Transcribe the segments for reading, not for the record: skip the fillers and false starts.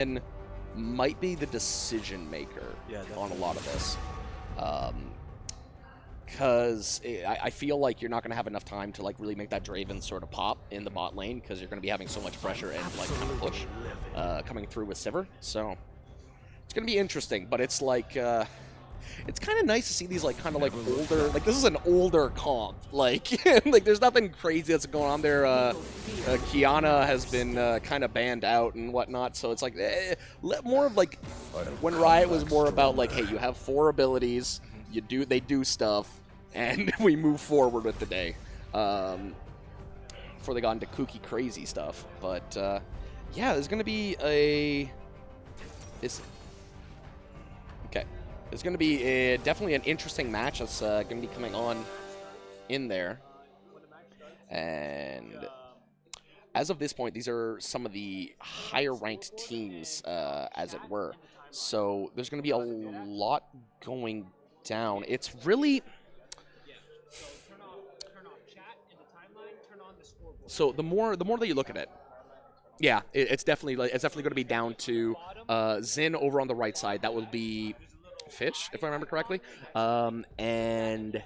and might be the decision maker Yeah, on a definitely. lot of this. Because I feel like you're not going to have enough time to like really make that Draven sort of pop in the bot lane because you're going to be having so much pressure and like kind of push coming through with Sivir. So it's going to be interesting, but it's like it's kind of nice to see these like kind of like older, like this is an older comp, like like there's nothing crazy that's going on there. Kiana has been kind of banned out and whatnot, so it's like more of like when Riot was more about like, hey, you have 4 abilities, they do stuff, and we move forward with the day. Before they got into kooky crazy stuff, but yeah, there's gonna be a this. Okay. It's going to be definitely an interesting match that's going to be coming on in there. And as of this point, these are some of the higher ranked teams, as it were. So there's going to be a lot going down. It's really. So the more that you look at it, yeah, it's definitely going to be down to Zin over on the right side. That will be Fish, if I remember correctly, and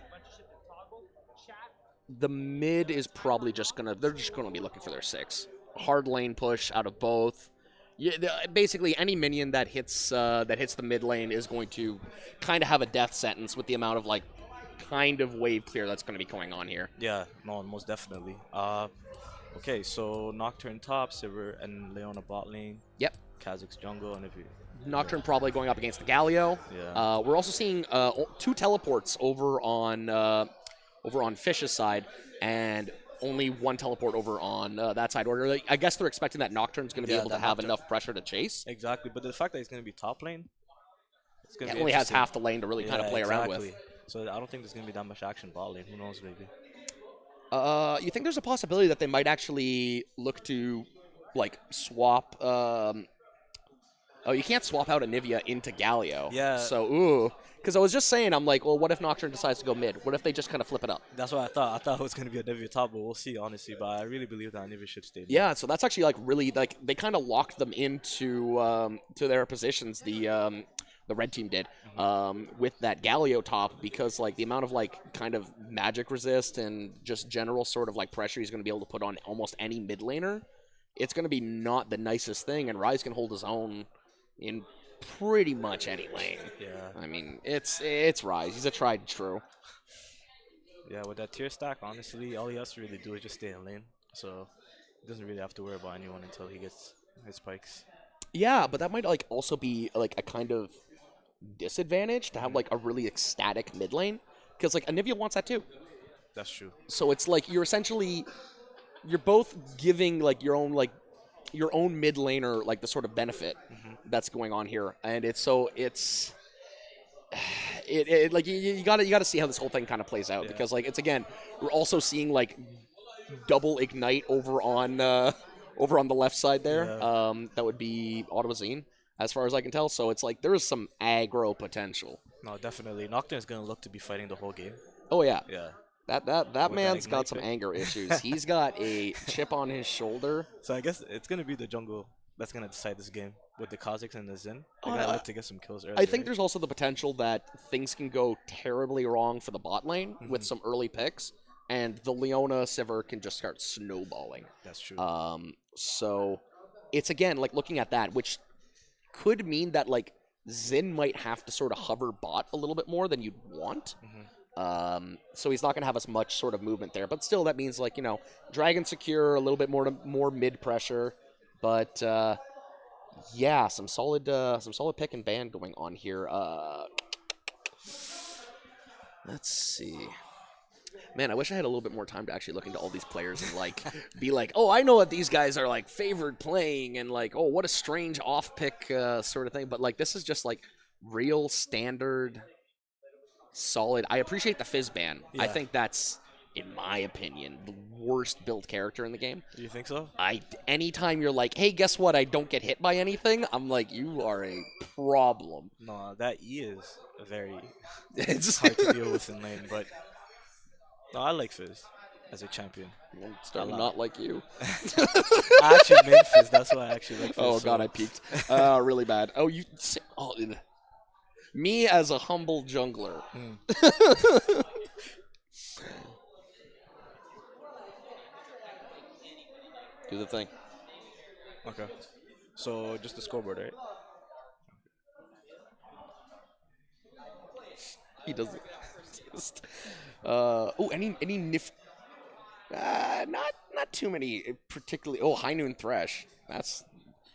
the mid is probably they're just gonna be looking for their 6. Hard lane push out of both. Yeah, basically any minion that hits the mid lane is going to kind of have a death sentence with the amount of like kind of wave clear that's going to be going on here. Yeah, no, most definitely. Okay, so Nocturne top, Sivir and Leona bot lane, Yep. Kha'Zix jungle, and if you, Nocturne probably going up against the Galio. yeah, We're also seeing 2 teleports over on Fish's side, and only 1 teleport over on that side. Or like, I guess they're expecting that Nocturne's going to be yeah, able to that have Nocturne, enough pressure to chase. exactly. But the fact that he's gonna be top lane, it's gonna It be only has interesting. half the lane to really kind Yeah, of play around with. exactly. So I don't think there's gonna be that much action bot lane. Who knows, maybe. You think there's a possibility that they might actually look to like swap? Oh, you can't swap out Anivia into Galio. Yeah, So ooh, because I was just saying, I'm like, well, what if Nocturne decides to go mid? What if they just kind of flip it up? that's what I thought. I thought it was gonna be a Nivea top, but we'll see, honestly. But I really believe that Nivea should stay. Yeah, so that's actually like really like they kind of locked them into to their positions. The red team did with that Galio top because like the amount of like kind of magic resist and just general sort of like pressure he's going to be able to put on almost any mid laner. It's going to be not the nicest thing, and Ryze can hold his own in pretty much any lane. Yeah, I mean, it's Ryze. He's a tried and true. yeah. With that tier stack, honestly, all he has to really do is just stay in lane. So he doesn't really have to worry about anyone until he gets his spikes. Yeah, but that might like also be like a kind of disadvantage to have Mhm. like a really ecstatic mid lane because like Anivia wants that too. That's true. So it's like you're both giving like your own mid laner like the sort of benefit Hmm. that's going on here, and it like you gotta see how this whole thing kind of plays out Yeah. because like it's again we're also seeing like double ignite over on the left side there. Yeah. That would be Ottawazine, as far as I can tell. So it's like there is some aggro potential. No, definitely. Nocturne is gonna look to be fighting the whole game. Oh yeah, Yeah. that With that man's got ignite some pick. anger issues. He's got a chip on his shoulder. So I guess it's gonna be the jungle that's gonna decide this game with the Kha'Zix and the Zen. They're gonna Uh, look to get some kills early, I think right? there's also the potential that things can go terribly wrong for the bot lane with Mhm. some early picks, and the Leona Sivir can just start snowballing. That's true. So it's again like looking at that, which could mean that like Zin might have to sort of hover bot a little bit more than you'd want. Hmm. So he's not going to have as much sort of movement there, but still that means like Dragon secure a little bit more mid pressure, but yeah, some solid pick and ban going on here. Let's see. Man, I wish I had a little bit more time to actually look into all these players and like be like, oh, I know what these guys are like favored playing, and like, oh, what a strange off pick sort of thing. But like, this is just like real standard, solid. I appreciate the Fizz ban. I Yeah. think that's, in my opinion, the worst built character in the game. You think so? Anytime you're like, hey, guess what? I don't get hit by anything. I'm like, you are a problem. No, that E is very It's hard to deal with in lane, but no, I like Fizz. as a champion. I'm starting to not like you. I actually made Fizz. That's why I actually like Fizz. Oh, God, I peaked. Really bad. Oh, me as a humble jungler. Do the thing. Okay. So just the scoreboard, right? He doesn't. Any not too many particularly. Oh, High Noon Thresh. That's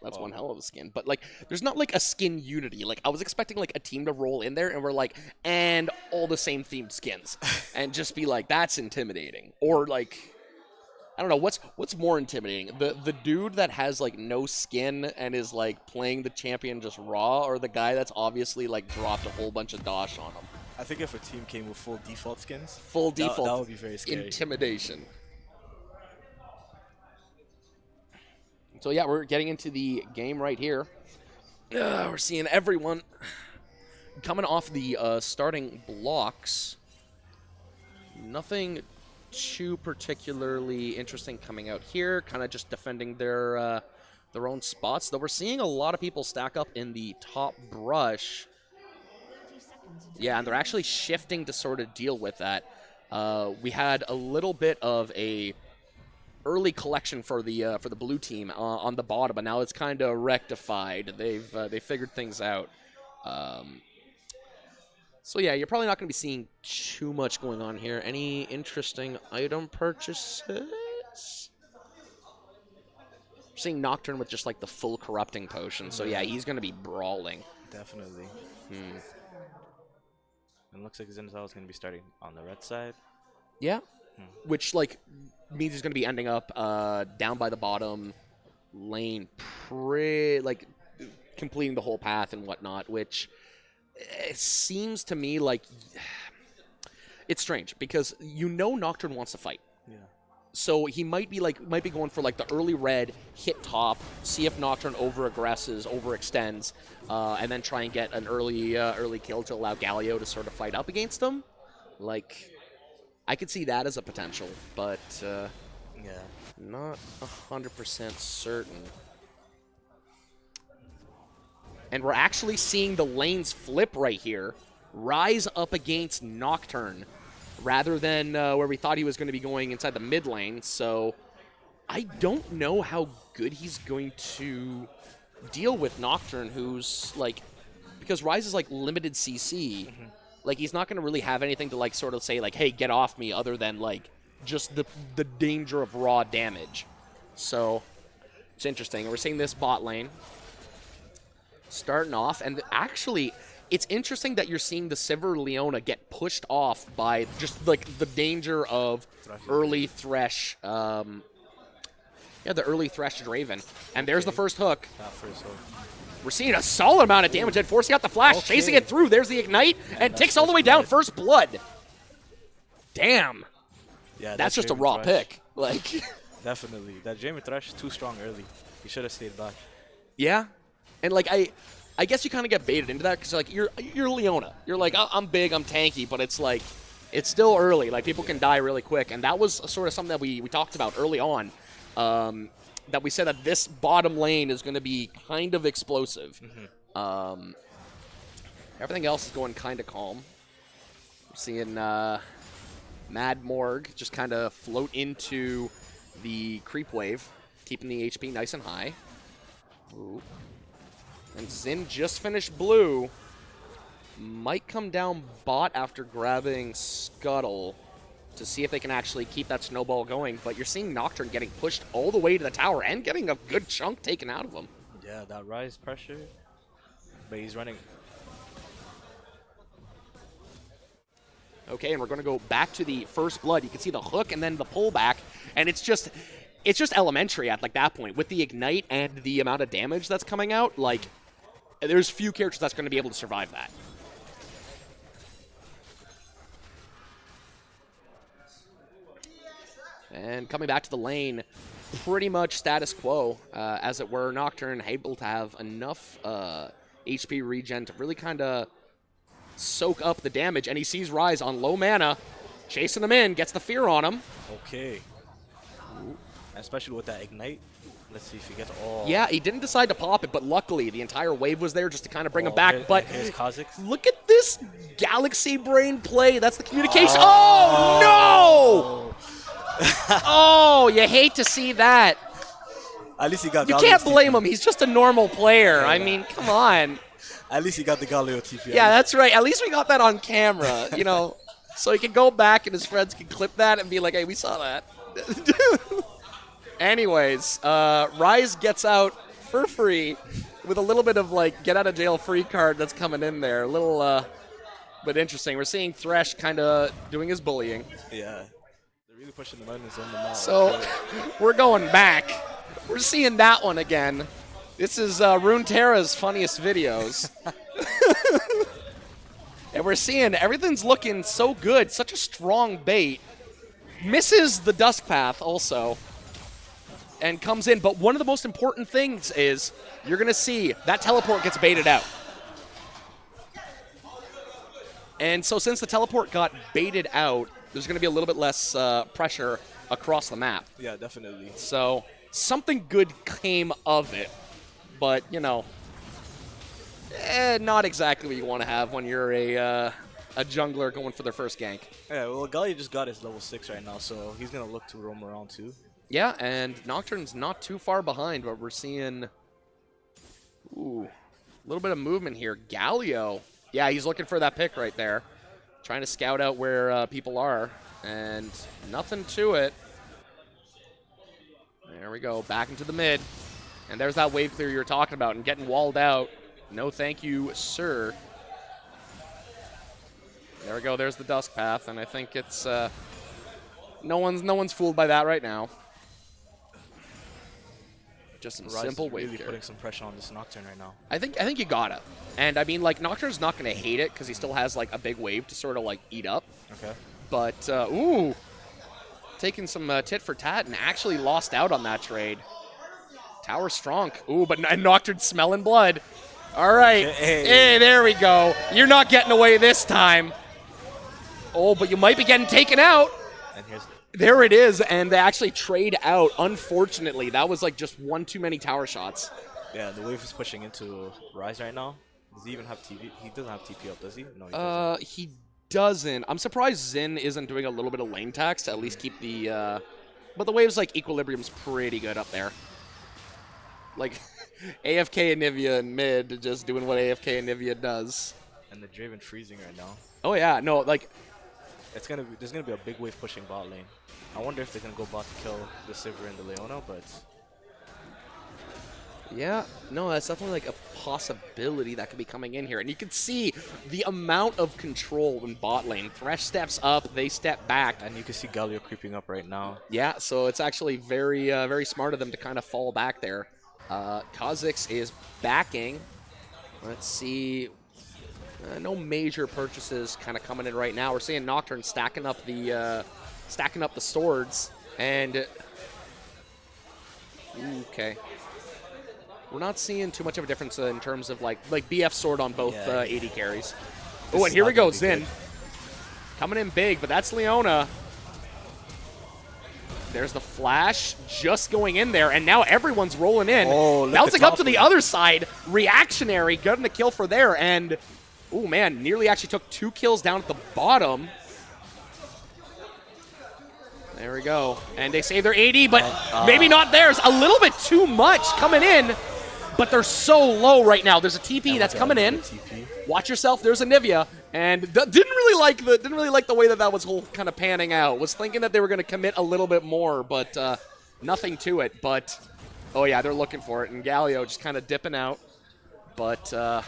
one hell of a skin. But like, there's not like a skin unity. Like I was expecting like a team to roll in there and we're like, and all the same themed skins, and just be like, that's intimidating. Or like, I don't know what's more intimidating, the dude that has like no skin and is like playing the champion just raw, or the guy that's obviously like dropped a whole bunch of dosh on him. I think if a team came with full default skins, Full default, that would be very scary. Intimidation. So yeah, we're getting into the game right here. We're seeing everyone coming off the starting blocks. Nothing too particularly interesting coming out here. Kind of just defending their own spots. Though we're seeing a lot of people stack up in the top brush. Yeah, and they're actually shifting to sort of deal with that. We had a little bit of a early collection for the blue team on the bottom, but now it's kind of rectified. They figured things out. So yeah, you're probably not going to be seeing too much going on here. Any interesting item purchases? Seeing Nocturne with just like the full corrupting potion. So yeah, he's going to be brawling. Definitely. It looks like Zinzal is going to be starting on the red side. Yeah. Which like means he's going to be ending up down by the bottom lane, like completing the whole path and whatnot, which it seems to me like it's strange because Nocturne wants to fight. Yeah. So he might be going for like the early red, hit top, see if Nocturne overextends, and then try and get an early kill to allow Galio to sort of fight up against him. Like, I could see that as a potential, but yeah, not 100% certain. And we're actually seeing the lanes flip right here. Rise up against Nocturne rather than where we thought he was going to be going inside the mid lane. So I don't know how good he's going to deal with Nocturne, who's like, because Rise is like limited CC. Like he's not going to really have anything to like sort of say like, hey, get off me, other than like just the danger of raw damage. So it's interesting. We're seeing this bot lane starting off, and actually it's interesting that you're seeing the Sivir Leona get pushed off by just like the danger of early Thresh, the early Thresh Draven. And there's the first hook. We're seeing a solid amount of damage and forcing out the flash, chasing it through. There's the ignite, and ticks all the way down. First blood. Damn. Yeah, that's just a raw pick. Like definitely. That Jamie Thresh too strong early. He should have stayed back. Yeah. And like I guess you kind of get baited into that because like you're Leona. You're like, I'm big, I'm tanky, but it's like it's still early. Like people can die really quick, and that was sort of something that we talked about early on. That we said that this bottom lane is going to be kind of explosive. Everything else is going kind of calm. We're seeing Mad Morg just kind of float into the creep wave, keeping the HP nice and high. Ooh. And Zin just finished blue. Might come down bot after grabbing Scuttle to see if they can actually keep that snowball going. But you're seeing Nocturne getting pushed all the way to the tower and getting a good chunk taken out of him. Yeah, that rise pressure. But he's running. Okay, and we're going to go back to the first blood. You can see the hook and then the pullback. And it's just elementary at like that point. With the ignite and the amount of damage that's coming out, like there's few characters that's going to be able to survive that. And coming back to the lane, pretty much status quo, as it were. Nocturne able to have enough HP regen to really kind of soak up the damage. And he sees Rise on low mana. Chasing him in, gets the fear on him. Okay. Especially with that ignite. Let's see if he gets all. Yeah, he didn't decide to pop it, but luckily the entire wave was there just to kind of bring him back. But here's Kha'Zix. Look at this Galaxy Brain play. That's the communication. Oh, no! Oh, you hate to see that. At least he got. You can't blame him. He's just a normal player. I mean, come on. At least he got the Galio TP. Yeah, that's right. At least we got that on camera, you know, so he can go back and his friends can clip that and be like, hey, we saw that. Anyways, Rise gets out for free with a little bit of, like, get out of jail free card that's coming in there. A little but interesting. We're seeing Thresh kind of doing his bullying. Yeah. They're really pushing the buttons on the map. So we're going back. We're seeing that one again. This is Runeterra's funniest videos. And we're seeing everything's looking so good. Such a strong bait. Misses the Dusk Path also. And comes in. But one of the most important things is you're going to see that teleport gets baited out. And so since the teleport got baited out, there's going to be a little bit less pressure across the map. Yeah, definitely. So something good came of it. But, you know, not exactly what you want to have when you're a jungler going for their first gank. Yeah, well, Galio just got his level 6 right now, so he's going to look to roam around too. Yeah, and Nocturne's not too far behind, but we're seeing a little bit of movement here. Galio, yeah, he's looking for that pick right there. Trying to scout out where people are, and nothing to it. There we go, back into the mid. And there's that wave clear you were talking about, and getting walled out. No thank you, sir. There we go, there's the Dusk Path, and I think it's no one's fooled by that right now. Just some Rise simple is wave really clear. putting some pressure on this Nocturne right now. I think you gotta. And I mean, like, Nocturne's not gonna hate it because he still has like a big wave to sort of like eat up. Okay. But taking some tit for tat and actually lost out on that trade. Tower strong. Ooh, but Nocturne smelling blood. All right. Okay. Hey, there we go. You're not getting away this time. Oh, but you might be getting taken out. And here's. There it is, and they actually trade out. Unfortunately, that was like just one too many tower shots. Yeah, the wave is pushing into Rise right now. Does he even have TP? He doesn't have TP up, does he? No, he doesn't. He doesn't. I'm surprised Xin isn't doing a little bit of lane tax to at least keep the... But the wave's like equilibrium's pretty good up there. Like, AFK and Nivea in mid just doing what AFK and Nivea does. And the Draven freezing right now. Oh yeah, no, like... There's gonna be a big wave pushing bot lane. I wonder if they're gonna go bot to kill the Sivir and the Leona, but yeah, no, that's definitely like a possibility that could be coming in here. And you can see the amount of control in bot lane. Thresh steps up, they step back. and you can see Galio creeping up right now. Yeah, so it's actually very, very smart of them to kind of fall back there. Kha'Zix is backing. Let's see. No major purchases kind of coming in right now. We're seeing Nocturne stacking up the swords, and okay, we're not seeing too much of a difference in terms of like BF sword on both 80 carries. Oh, and here we go, Xin coming in big, but that's Leona. There's the flash just going in there, and now everyone's rolling in. Oh, bouncing up to the other side, reactionary, getting the kill for there, and oh man, nearly actually took 2 kills down at the bottom. There we go. And they save their 80, but maybe not theirs. A little bit too much coming in, but they're so low right now. There's a TP that's coming in. Watch yourself. There's a Nivea, and didn't really like the way that was whole kind of panning out. Was thinking that they were going to commit a little bit more, but nothing to it. But oh yeah, they're looking for it, and Galio just kind of dipping out. But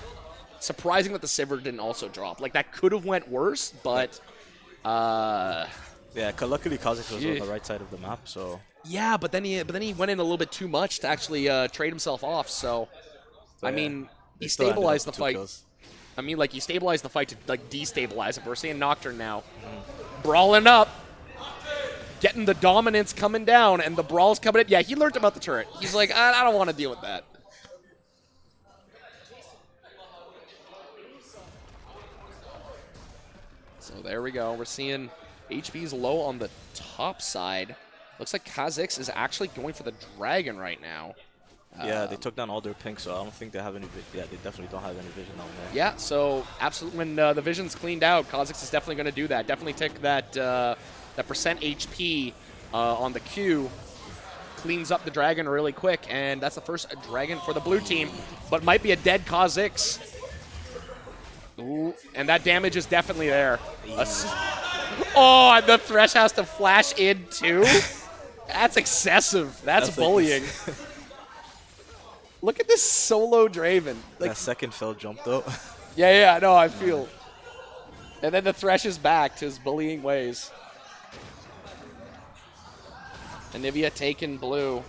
surprising that the Sivir didn't also drop. Like, that could have went worse, but... yeah, luckily Kha'Zix was on the right side of the map, so... Yeah, but then he went in a little bit too much to actually trade himself off, so... I mean, he stabilized the fight. I mean, like, he stabilized the fight to, like, destabilize it. We're seeing Nocturne now. Brawling up. Getting the dominance coming down, and the brawl's coming in. Yeah, he learned about the turret. He's like, I don't want to deal with that. So there we go. We're seeing HP's low on the top side. Looks like Kha'Zix is actually going for the dragon right now. Yeah, they took down all their pink, so I don't think they have any. Yeah, they definitely don't have any vision down there. Yeah, so absolutely, when the vision's cleaned out, Kha'Zix is definitely going to do that. Definitely take that that percent HP on the Q, cleans up the dragon really quick, and that's the first dragon for the blue team, but might be a dead Kha'Zix. Ooh, and that damage is definitely there. Oh, and the Thresh has to flash in too? That's excessive. That's bullying. Like Look at this solo Draven. That second fell jump though. Yeah, no, I feel. And then the Thresh is back to his bullying ways. Anivia taking blue.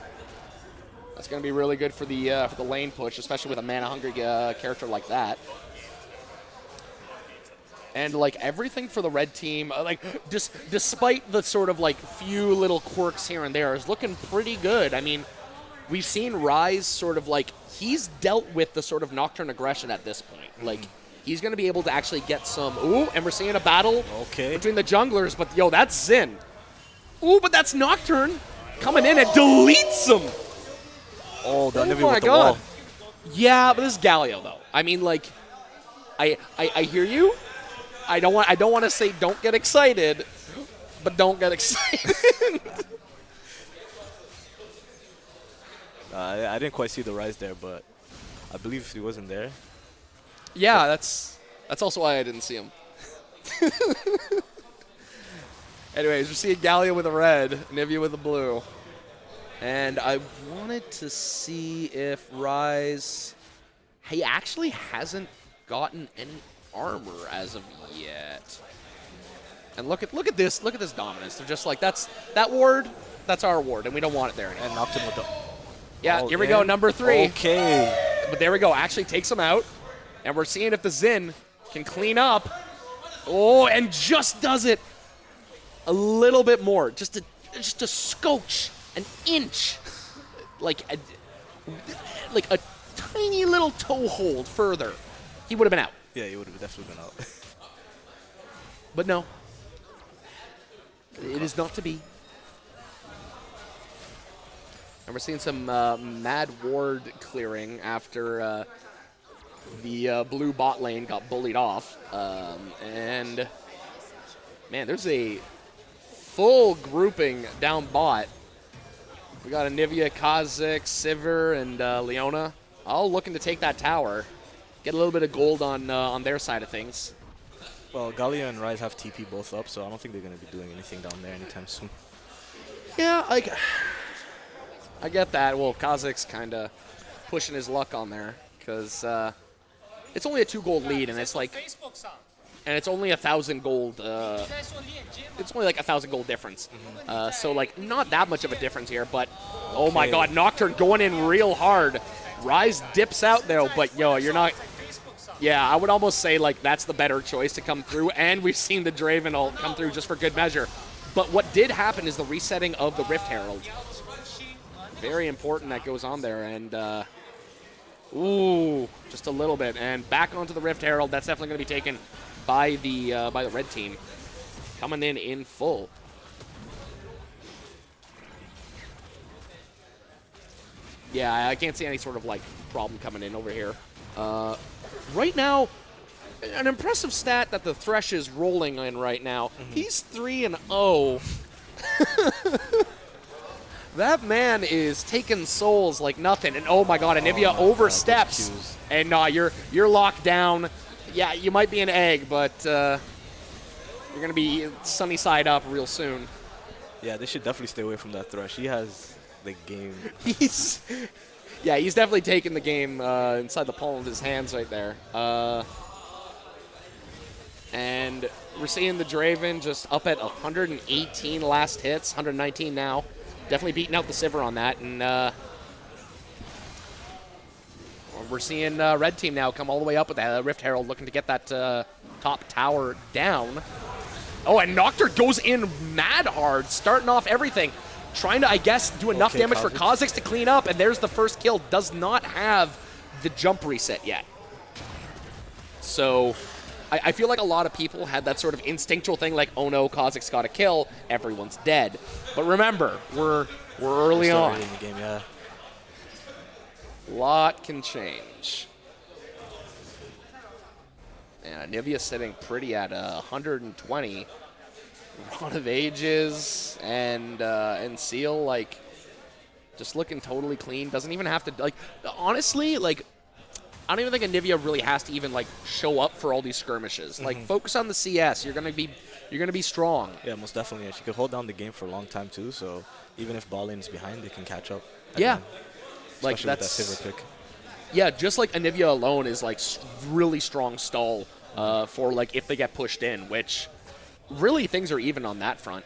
That's going to be really good for the lane push, especially with a mana-hungry character like that. And like everything for the red team, like despite the sort of like few little quirks here and there, is looking pretty good. I mean, we've seen Ryze sort of like, he's dealt with the sort of Nocturne aggression at this point. Like, he's going to be able to actually get some, ooh, and we're seeing a battle between the junglers, but yo, that's Xin. Ooh, but that's Nocturne coming in and deletes him. Oh, that oh my god. Yeah, but this is Galio though. I mean, like, I hear you. I don't want to say don't get excited, but don't get excited. I didn't quite see the Ryze there, but I believe he wasn't there. Yeah, that's also why I didn't see him. Anyways, we're seeing Galio with a red, Nivea with a blue. And I wanted to see if Ryze, he actually hasn't gotten any armor as of yet. And look at this dominance. They're just like, that ward, that's our ward, and we don't want it there anymore. And knocked him with the here we go, number 3. Okay. But there we go, actually takes him out. And we're seeing if the Xin can clean up. Oh, and just does it a little bit more. Just a scotch, an inch. Like a tiny little toe hold further. He would have been out. Yeah, he would have definitely been out. But no. It is not to be. And we're seeing some mad ward clearing after the blue bot lane got bullied off. And, man, there's a full grouping down bot. We got Anivia, Kha'Zix, Sivir, and Leona all looking to take that tower. Get a little bit of gold on their side of things. Well, Galio and Ryze have TP both up, so I don't think they're going to be doing anything down there anytime soon. Yeah, like, I get that. Well, Kha'Zix kind of pushing his luck on there because it's only a 2 gold lead, and it's like, and it's only 1,000 gold. It's only like 1,000 gold difference. So like, not that much of a difference here. But oh my God, Nocturne going in real hard. Ryze dips out though, but yo, you're not. Yeah, I would almost say like that's the better choice to come through, and we've seen the Draven ult come through just for good measure. But what did happen is the resetting of the Rift Herald. Very important that goes on there, and ooh, just a little bit, and back onto the Rift Herald. That's definitely going to be taken by the red team, coming in full. Yeah, I can't see any sort of like problem coming in over here. Right now, an impressive stat that the Thresh is rolling in right now. He's 3-0. That man is taking souls like nothing. And oh my God, Anivia oversteps. And you're locked down. Yeah, you might be an egg, but you're gonna be sunny side up real soon. Yeah, they should definitely stay away from that Thresh. He has the game. He's definitely taking the game inside the palm of his hands right there. And we're seeing the Draven just up at 118 last hits, 119 now. Definitely beating out the Sivir on that. And we're seeing red team now come all the way up with that Rift Herald, looking to get that top tower down. Oh, and Nocturne goes in mad hard, starting off everything. Trying to, I guess, do enough damage for Kha'Zix to clean up, and there's the first kill. Does not have the jump reset yet. So I feel like a lot of people had that sort of instinctual thing, like, oh no, Kha'Zix's got a kill, everyone's dead. But remember, we're early Still on. early in the game, yeah. A lot can change. And Anivia sitting pretty at 120. Rod of Ages and Seal, like, just looking totally clean. Doesn't even have to, like, honestly, like, I don't even think Anivia really has to even, like, show up for all these skirmishes. Like, focus on the CS. You're gonna be strong. Yeah, most definitely. And she could hold down the game for a long time too. So even if ball lane is behind, they can catch up. Yeah, Again, like especially with that's that Sivir pick. yeah. Just like Anivia alone is like really strong stall for like if they get pushed in, which really things are even on that front.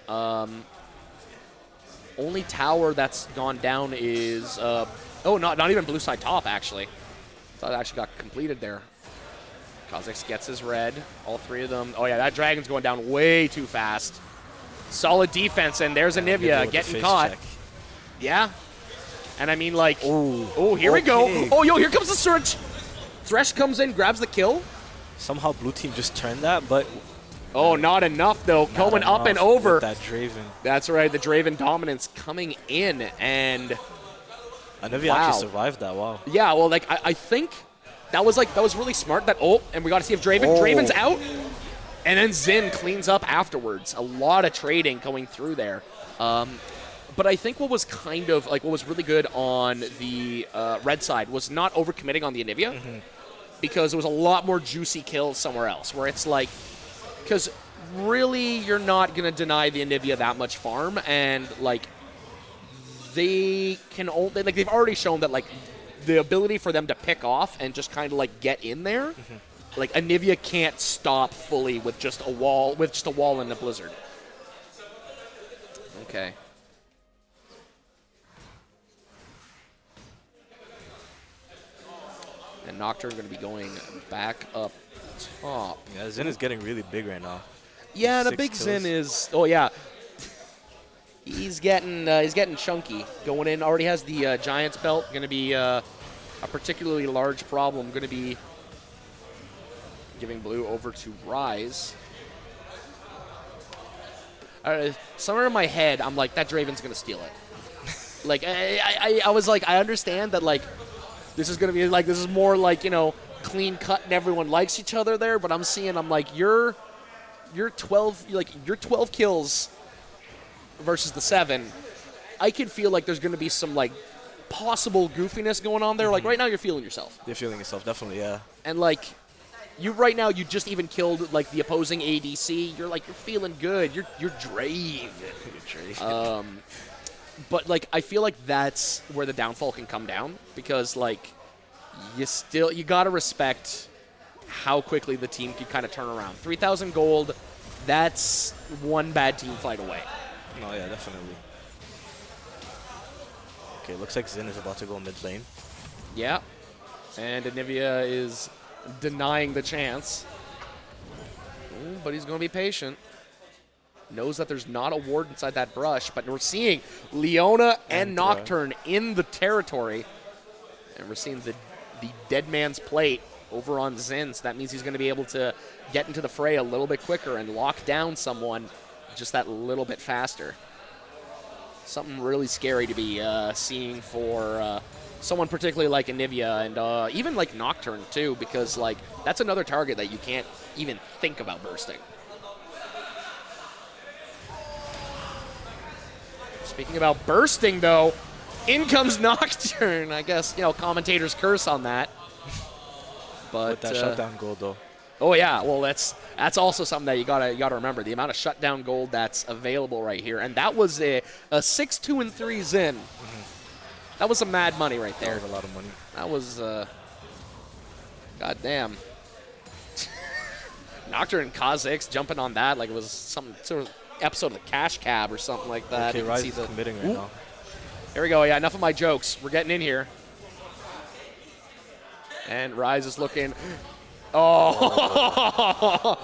Only tower that's gone down is not even blue side top actually. Thought it actually got completed there. Kha'Zix gets his red. All three of them. Oh yeah, that dragon's going down way too fast. Solid defense, and there's Anivia getting caught. Check. Yeah. And I mean, like, here we go. Oh, yo, here comes the Surge. Thresh comes in, grabs the kill. Somehow blue team just turned that, but Oh, not enough, though. Going up and enough over. with that Draven. That's right, the Draven dominance coming in, and Anivia wow. actually survived that. Wow. Yeah, well, like, I think that was really smart. That and we got to see if Draven's out, and then Xin cleans up afterwards. A lot of trading going through there. But I think what was kind of, like, what was really good on the red side was not overcommitting on the Anivia, because there was a lot more juicy kills somewhere else, where it's like, because really you're not going to deny the Anivia that much farm, and, like, they can only, like, they've already shown that, like, the ability for them to pick off and just kind of, like, get in there, like, Anivia can't stop fully with just a wall, in the blizzard. Okay. And Nocturne going to be going back up top. Yeah, Xin is getting really big right now. Yeah, the 6 big kills. Xin is. Oh yeah, he's getting chunky. Going in, already has the Giants belt. Going to be a particularly large problem. Going to be giving blue over to Rise. Somewhere in my head, I'm like, that Draven's going to steal it. Like I was like, I understand that, like, this is going to be like, this is more like, you know, clean cut and everyone likes each other there, but I'm like, you're 12 kills versus the 7. I could feel like there's going to be some, like, possible goofiness going on there. Like, right now you're feeling yourself. You're feeling yourself, definitely, yeah. And, like, right now you just even killed, like, the opposing ADC. You're feeling good. You're Drave. But, like, I feel like that's where the downfall can come down, because, like, you gotta respect how quickly the team can kind of turn around. 3,000 gold, that's one bad team fight away. No, yeah, definitely. Okay, looks like Xin is about to go mid lane. Yeah, and Anivia is denying the chance. Ooh, but he's going to be patient. Knows that there's not a ward inside that brush, but we're seeing Leona and Nocturne in the territory. And we're seeing the dead man's plate over on Xin, so that means he's going to be able to get into the fray a little bit quicker and lock down someone just that little bit faster. Something really scary to be seeing for someone particularly like Anivia, and even like Nocturne too, because, like, that's another target that you can't even think about bursting. Speaking about bursting, though, in comes Nocturne. I guess, you know, commentators curse on that. But With that shutdown gold, though. Oh yeah, well that's also something that you gotta remember, the amount of shutdown gold that's available right here, and that was a 6-2-3 Xin. That was some mad money right there. That was a lot of money. That was goddamn. Nocturne and Kha'Zix jumping on that like it was some sort of episode of the Cash Cab or something like that. Okay, You can Rise see is committing right now. Here we go. Yeah, enough of my jokes. We're getting in here. And Rise is looking. Oh!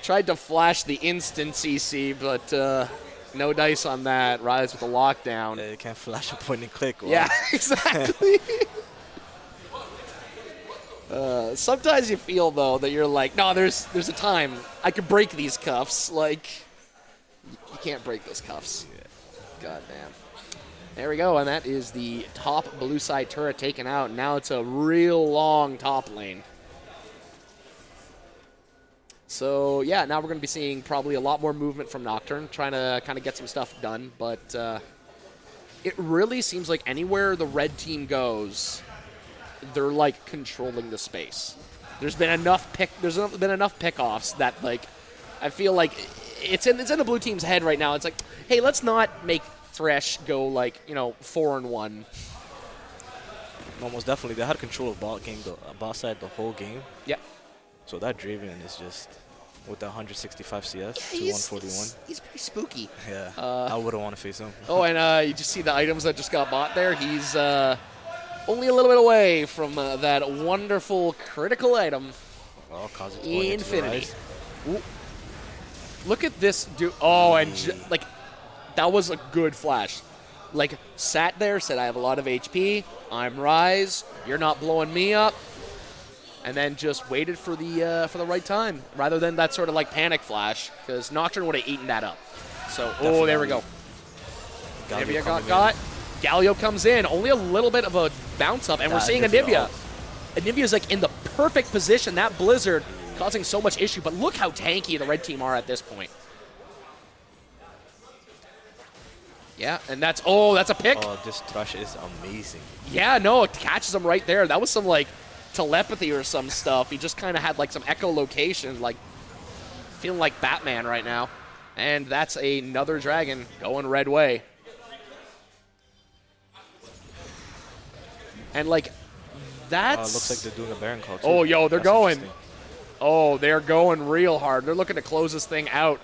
Tried to flash the instant CC, but no dice on that. Rise with the lockdown. Yeah, you can't flash a point and click. Wow. Yeah, exactly. Sometimes you feel, though, that you're like, no, there's a time I could break these cuffs. Like, you can't break those cuffs. God damn. There we go, and that is the top blue side turret taken out. Now it's a real long top lane. So, yeah, now we're going to be seeing probably a lot more movement from Nocturne, trying to kind of get some stuff done. But it really seems like anywhere the red team goes, they're, like, controlling the space. There's been enough pickoffs that, like, I feel like it's in the blue team's head right now. It's like, hey, let's not make Thresh go, like, 4-1. No, most definitely. They had control of bot side the whole game. Yeah. So that Draven is just, with the 165 CS to 141. He's pretty spooky. Yeah, I wouldn't want to face him. Oh, and you just see the items that just got bought there. He's only a little bit away from that wonderful critical item. Well, Infinity. Look at this dude. Oh, and like, that was a good flash. Like, sat there, said, I have a lot of HP. I'm Rise. You're not blowing me up. And then just waited for the right time, rather than that sort of like panic flash, because Nocturne would have eaten that up. So, definitely. There we go. Anivia got. Galio comes in, only a little bit of a bounce up, and we're seeing Anivia. Anivia's like in the perfect position. That Blizzard causing so much issue, but look how tanky the red team are at this point. Yeah, and that's a pick. Oh, this Thresh is amazing. Yeah, no, it catches him right there. That was some like telepathy or some stuff. He just kind of had like some echolocation, like feeling like Batman right now. And that's another dragon going red way. And like that's looks like they're doing a Baron call too. Oh, yo, they're going. Oh, they're going real hard. They're looking to close this thing out.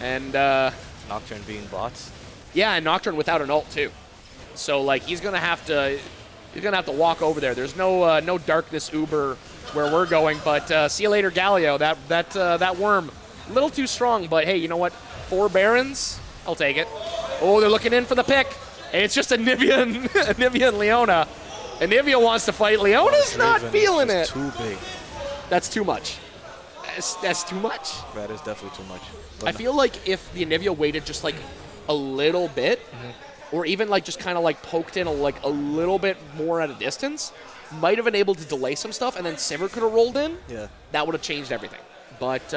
And Nocturne being bots. Yeah, and Nocturne without an ult too. So like he's gonna have to walk over there. There's no darkness Uber where we're going, but see you later, Galio. That worm, a little too strong, but hey, you know what? 4 Barons, I'll take it. Oh, they're looking in for the pick. And it's just Anivia and Leona. Anivia wants to fight. Leona's not feeling it. Too big. That's too much. That's too much. That is definitely too much. I feel like if the Anivia waited just like a little bit, or even like just kind of like poked in a little bit more at a distance, might have been able to delay some stuff, and then Sivir could have rolled in. Yeah, that would have changed everything. But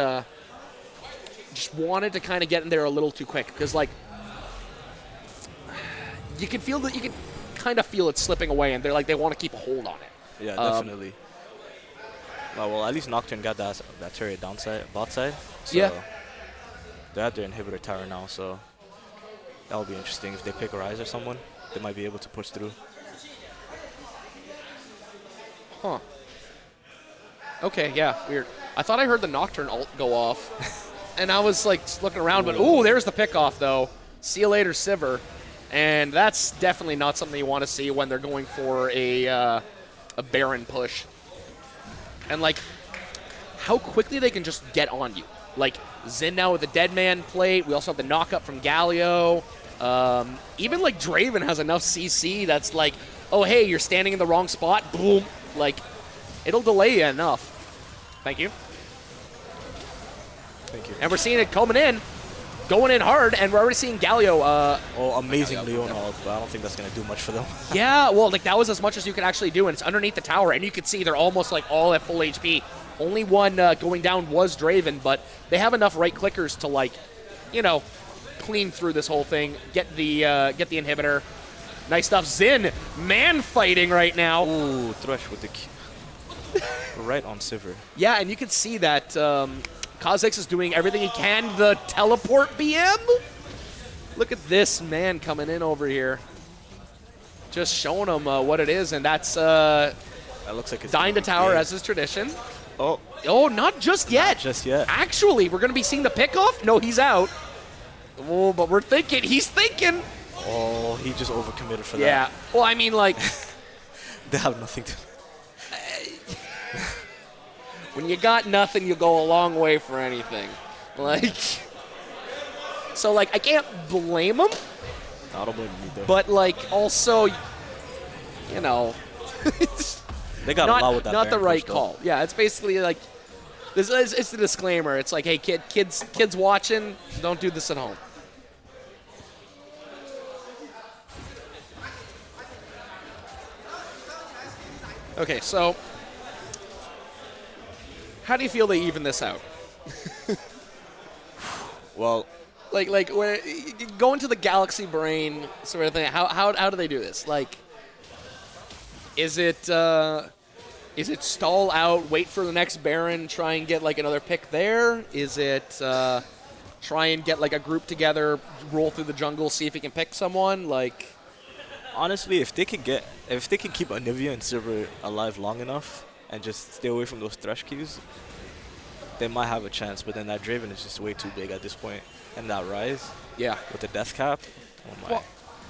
just wanted to kind of get in there a little too quick, because like you can kind of feel it slipping away, and they want to keep a hold on it. Yeah, definitely. Well, at least Nocturne got that turret bot side. So yeah, they're at their inhibitor tower now, so that'll be interesting. If they pick Rise or someone, they might be able to push through. Huh. Okay, yeah, weird. I thought I heard the Nocturne ult go off, and I was like looking around, but ooh, there's the pickoff though. See you later, Sivir. And that's definitely not something you want to see when they're going for a Baron push. And like, how quickly they can just get on you. Like, Xin now with the Dead Man plate. We also have the knock-up from Galio. Even, like, Draven has enough CC that's like, oh, hey, you're standing in the wrong spot. Boom. Like, it'll delay you enough. Thank you. Thank you. And we're seeing it coming in. Going in hard, and we're already seeing Galio. Amazing Leona ult, but I don't think that's going to do much for them. Yeah, well, like, that was as much as you could actually do, and it's underneath the tower, and you can see they're almost, like, all at full HP. Only one going down was Draven, but they have enough right clickers to, like, clean through this whole thing, get the inhibitor. Nice stuff. Xin, man fighting right now. Ooh, Thresh with the right on Sivir. Yeah, and you can see that Kha'Zix is doing everything he can. The teleport BM. Look at this man coming in over here. Just showing him what it is, and that's that looks like it's dying to tower as is tradition. Oh, not just yet. Not just yet. Actually, we're going to be seeing the pickoff. No, he's out. Oh, but we're thinking. He's thinking. Oh, he just overcommitted for that. Yeah. Well, I mean, like. They have nothing to. When you got nothing, you go a long way for anything. Like. So, like, I can't blame him. I don't blame him either. But, like, also, They They got a lot with that not the Baron right push, though. call. Yeah, it's basically like this. It's the disclaimer. It's like, hey, kids watching, don't do this at home. Okay, so how do you feel they even this out? Well, Like where go into the galaxy brain sort of thing. How do they do this? Like, is it stall out, wait for the next Baron, try and get like another pick there? Is it try and get like a group together, roll through the jungle, see if he can pick someone? Like, honestly, if they can keep Anivia and Silver alive long enough and just stay away from those thresh queues, they might have a chance. But then that Draven is just way too big at this point, and that Rise, yeah, with the death cap. Oh my. well,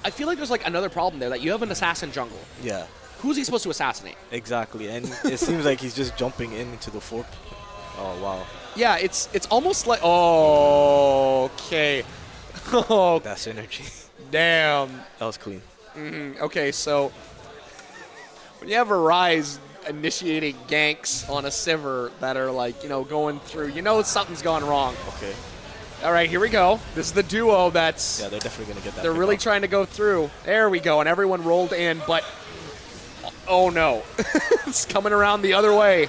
I feel like there's like another problem there that you have an assassin jungle. Yeah. Who's he supposed to assassinate? Exactly, and it seems like he's just jumping into the fort. Oh wow. Yeah, it's almost like okay. Oh, That synergy. damn. That was clean. Okay, so when you have a Rise initiating ganks on a Sivir that are like, going through, something's gone wrong. Okay. All right, here we go. This is the duo that's... Yeah, they're definitely going to get that. They're really trying to go through. There we go, and everyone rolled in, but... Oh, no. It's coming around the other way.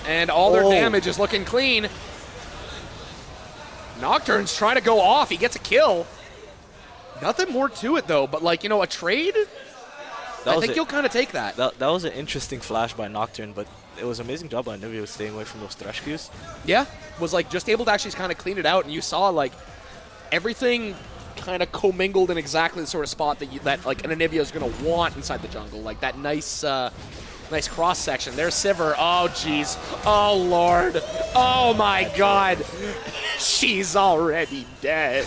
And all their damage is looking clean. Nocturne's trying to go off. He gets a kill. Nothing more to it, though, but, like, a trade? I think you'll kind of take that. That was an interesting flash by Nocturne, but it was an amazing job by Anivia staying away from those thresh queues. Yeah, was, like, just able to actually kind of clean it out, and you saw, like, everything kind of commingled in exactly the sort of spot that like, an Anivia is going to want inside the jungle. Like, that nice cross-section. There's Sivir. Oh, jeez. Oh, Lord. Oh, my God. She's already dead.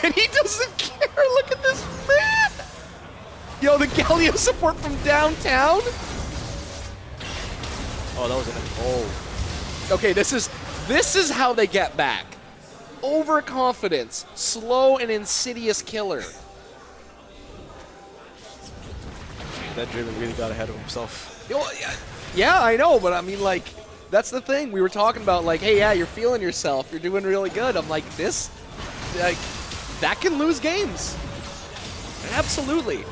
And he doesn't care. Look at this man. Yo, the Galio support from downtown. Oh, that was an... Oh. Okay, this is how they get back. Overconfidence. Slow and insidious killer. That Draven really got ahead of himself. Yo, yeah, I know, but I mean, like, that's the thing. We were talking about, like, hey, yeah, you're feeling yourself. You're doing really good. I'm like, this, like, that can lose games. Absolutely.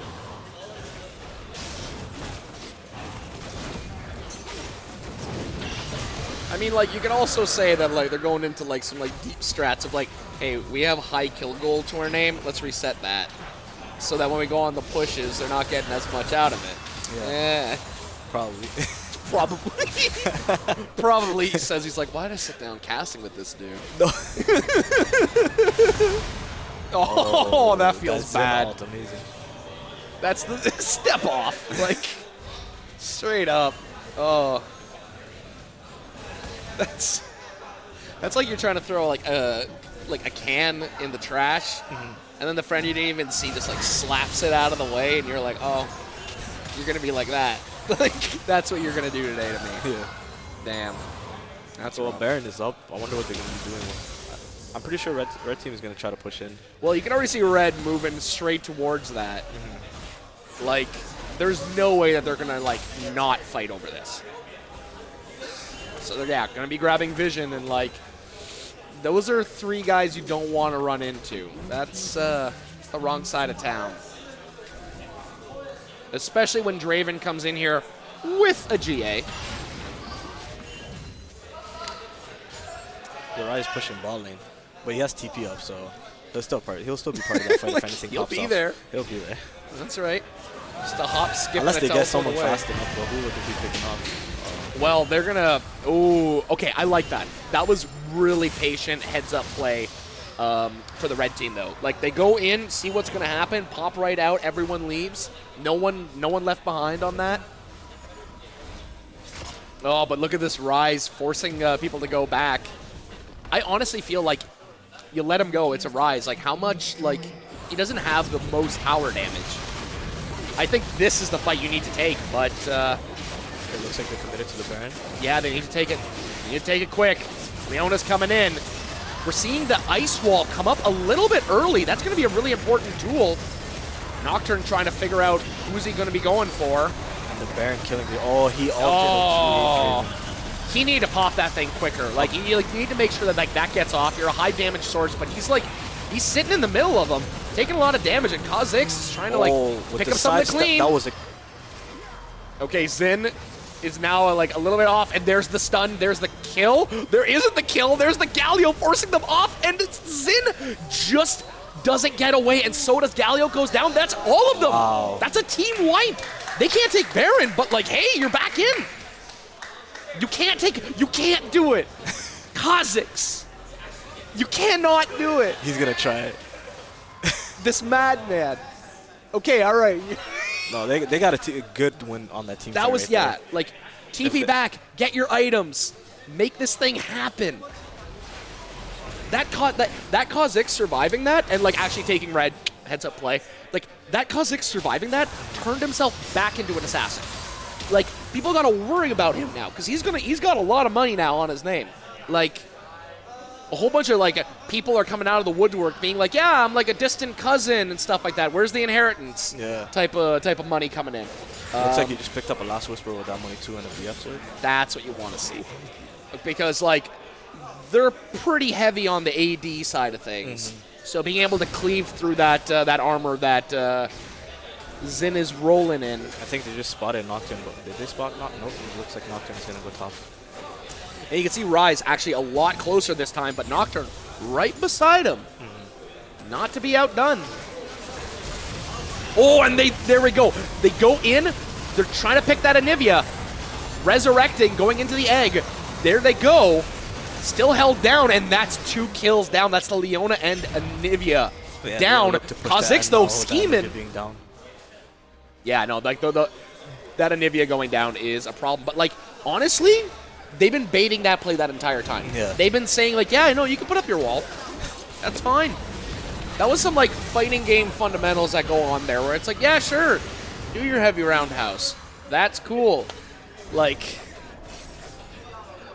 I mean, like, you can also say that, like, they're going into, like, some, like, deep strats of, like, hey, we have high kill goal to our name. Let's reset that. So that when we go on the pushes, they're not getting as much out of it. Yeah. Probably. Probably. Probably, he says, he's like, why did I sit down casting with this dude? No. Oh, that feels bad. Alt, amazing. That's the step off. Like, straight up. Oh. That's like you're trying to throw like a can in the trash, and then the friend you didn't even see just like slaps it out of the way, and you're like, oh, you're gonna be like that. Like, that's what you're gonna do today to me. Yeah. Damn. That's So rough. Baron is up. I wonder what they're gonna be doing. I'm pretty sure red team is gonna try to push in. Well, you can already see Red moving straight towards that. Like, there's no way that they're gonna like not fight over this. So they're, yeah, going to be grabbing vision, and, like, those are three guys you don't want to run into. That's the wrong side of town. Especially when Draven comes in here with a GA. Uriah's pushing ball lane, but he has TP up, so he'll still be part of that fight if anything He'll pops be off. there. He'll be there. That's right. Just a hop, skip, Unless and they a get teleport someone away. fast enough, but who would they be picking up? Well, they're going to... Ooh, okay, I like that. That was really patient heads-up play for the red team, though. Like, they go in, see what's going to happen, pop right out, everyone leaves. No one left behind on that. Oh, but look at this Rise forcing people to go back. I honestly feel like you let him go, it's a Rise. Like, how much, like, he doesn't have the most tower damage. I think this is the fight you need to take, but... It looks like they're committed to the Baron. Yeah, they need to take it. They need to take it quick. Leona's coming in. We're seeing the ice wall come up a little bit early. That's going to be a really important duel. Nocturne trying to figure out who's he going to be going for. And The Baron killing the. Oh, he altered. Oh, he need to pop that thing quicker. Like you need to make sure that that gets off. You're a high damage source, but he's sitting in the middle of them, taking a lot of damage, and Kha'Zix is trying to pick up something clean. That was a. Okay, Zin is now like a little bit off, and there's the stun, there's the kill. There isn't the kill, there's the Galio forcing them off, and Zin just doesn't get away, and so does Galio goes down. That's all of them. Wow. That's a team wipe. They can't take Baron, but like, hey, you're back in. You can't do it. Kha'Zix. You cannot do it. He's gonna try it. This madman. Okay, all right. No, they got a good win on that team. That was, right like, TP back, get your items, make this thing happen. That Kha'Zix surviving that and, like, actually taking red, heads up play, like, that Kha'Zix surviving that turned himself back into an assassin. Like, people got to worry about him now because he's got a lot of money now on his name. Like, a whole bunch of, like, people are coming out of the woodwork being like, yeah, I'm like a distant cousin and stuff like that. Where's the inheritance? Yeah. Type of money coming in. Looks like you just picked up a Last Whisper with that money, too, and a BF sword. That's what you want to see. Because, like, they're pretty heavy on the AD side of things. Mm-hmm. So being able to cleave through that armor that Zin is rolling in. I think they just spotted Nocturne, but did they spot Nocturne? Nope, it looks like Nocturne's going to go top. And you can see Rise actually a lot closer this time, but Nocturne right beside him. Mm-hmm. Not to be outdone. Oh, and there we go. They go in. They're trying to pick that Anivia. Resurrecting, going into the egg. There they go. Still held down, and that's 2 kills down. That's the Leona and Anivia down. Kha'Zix, though, scheming. Down. Yeah, no, like that Anivia going down is a problem. But, like, honestly, they've been baiting that play that entire time. Yeah. They've been saying, like, yeah, I know, you can put up your wall. That's fine. That was some, like, fighting game fundamentals that go on there where it's like, yeah, sure, do your heavy roundhouse. That's cool. Like,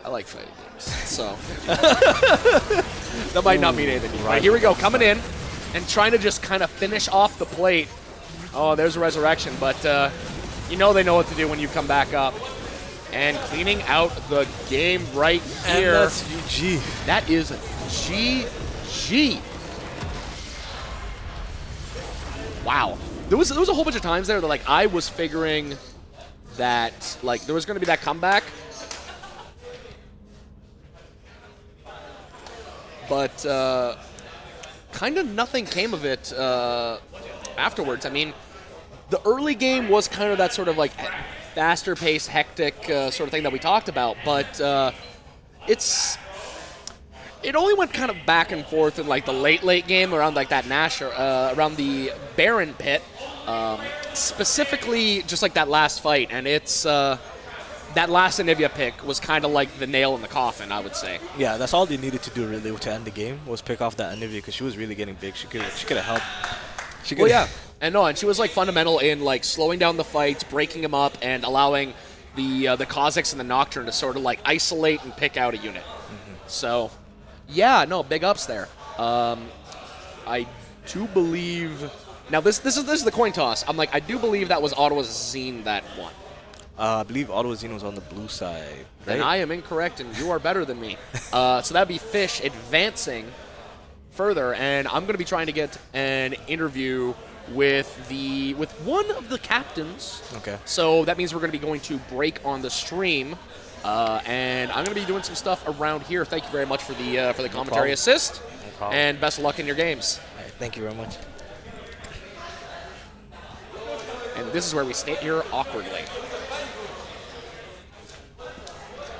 I like fighting games, so. That might not mean anything to you. Right, here we go, coming in and trying to just kind of finish off the plate. Oh, there's a resurrection, but you know they know what to do when you come back up. And cleaning out the game right here. And that's GG. That is GG. Wow. There was a whole bunch of times there that, like, I was figuring that, like, there was going to be that comeback. But kind of nothing came of it afterwards. I mean, the early game was kind of that sort of, like, faster paced, hectic sort of thing that we talked about, but it only went kind of back and forth in, like, the late game around, like, that Nash, around the Baron pit, specifically just like that last fight, and it's that last Anivia pick was kind of like the nail in the coffin, I would say. Yeah, that's all they needed to do really to end the game was pick off that Anivia because she was really getting big. She could have helped. Well, yeah. And she was, like, fundamental in, like, slowing down the fights, breaking them up, and allowing the Kha'Zix and the Nocturne to sort of, like, isolate and pick out a unit. Mm-hmm. So, yeah, no, big ups there. I do believe. Now this is the coin toss. I'm like, I do believe that was Ottawazine that won. I believe Ottawazine was on the blue side. Right? Then I am incorrect, and you are better than me. So that'd be Fish advancing further, and I'm going to be trying to get an interview with one of the captains. Okay. So that means we're going to be going to break on the stream, and I'm going to be doing some stuff around here. Thank you very much for the commentary assist, and best of luck in your games. All right, thank you very much. And this is where we stay here awkwardly.